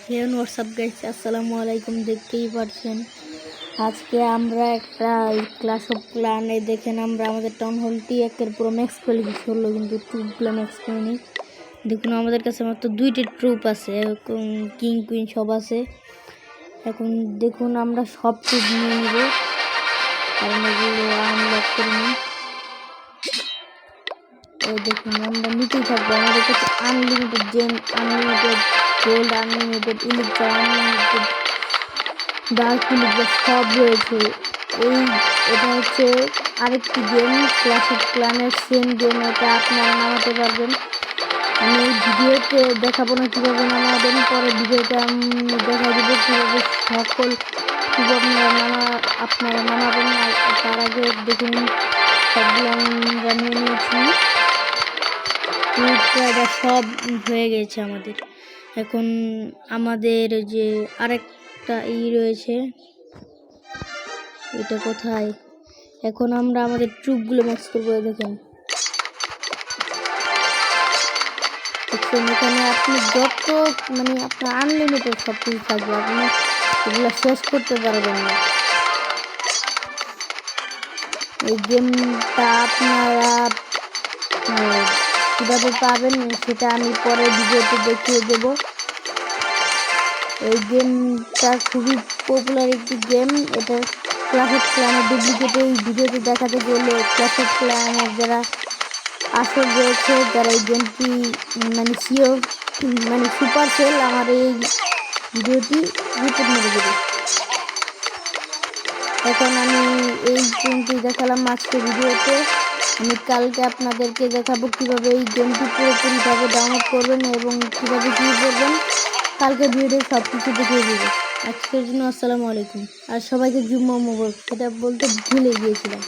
হেন WhatsApp guys, আসসালামু আলাইকুম। দেখতেই পাচ্ছেন আজকে আমরা একটা ক্লাস অফ ক্লানে দেখেন আমরা আমাদের টাউন হল টি1 পুরো ম্যাক্স করে কিছু হলো, কিন্তু ট্রুপগুলো ম্যাক্স করিনি। দেখুন আমাদের কাছে মাত্র 2টি ট্রুপ আছে, কিং কুইন সব আছে। এখন দেখুন আমরা সব ট্রুপ নিয়ে নেব, কারণ এগুলো আনলক করিনি। এই দেখুন আমরা নিতেই থাকবো, আমাদের কাছে unlimited gem, unlimited gold, unlimited elixir, unlimited dark elixir সব রয়েছে। এটা হচ্ছে আরেকটি গেম, ক্লাস অফ ক্লানের সেম গেম। এটা আপনারা নামাতে পারবেন। আমি এই ভিডিওতে দেখাবো না কীভাবে নামাবেন, পরে ভিডিওতে আমি দেখা দেবো কীভাবে আপনারা নামাবেন। তার আগে দেখুন সবগুলো আমরা নিয়ে নিয়েছি, এটা সব হয়ে গেছে আমাদের। এখন আমাদের যে আরেকটা রয়েছে, এটা কোথায়? এখন আমরা আমাদের ট্রুপগুলো ম্যাক্স করবো। দেখেন এখানে আপনি যত আপনার আনলিমিটেড সব কিছু থাকবে, আপনি এগুলো শেষ করতে পারবেন না। এই গেমটা আপনারা কীভাবে পাবেন সেটা আমি পরে ভিডিওতে দেখিয়ে দেব। এই গেমটা খুবই পপুলার একটি গেম। এটা ক্লাস অফ ক্লানের ডুপ্লিকেট এই ভিডিওতে দেখাতে গেলে ক্লাস অফ ক্লানের যারা আসল রয়েছে, যারা এই গেমটি সুপার সেল আমার এই ভিডিওটি রিপোর্ট মেরে দেবে। এখন আমি এই গেমটি দেখালাম আজকে ভিডিওতে। আমি কালকে আপনাদেরকে দেখাবো কীভাবে এই গেমটি পুরোপুরিভাবে ডাউনলোড করবেন এবং কীভাবে কী করবেন। কালকে ভিডিওতে সব কিছু দেখিয়ে দেবো। আজকের জন্য আসসালামু আলাইকুম, আর সবাইকে জুম্মা মোবারক, সেটা বলতে ভুলে গিয়েছিলাম।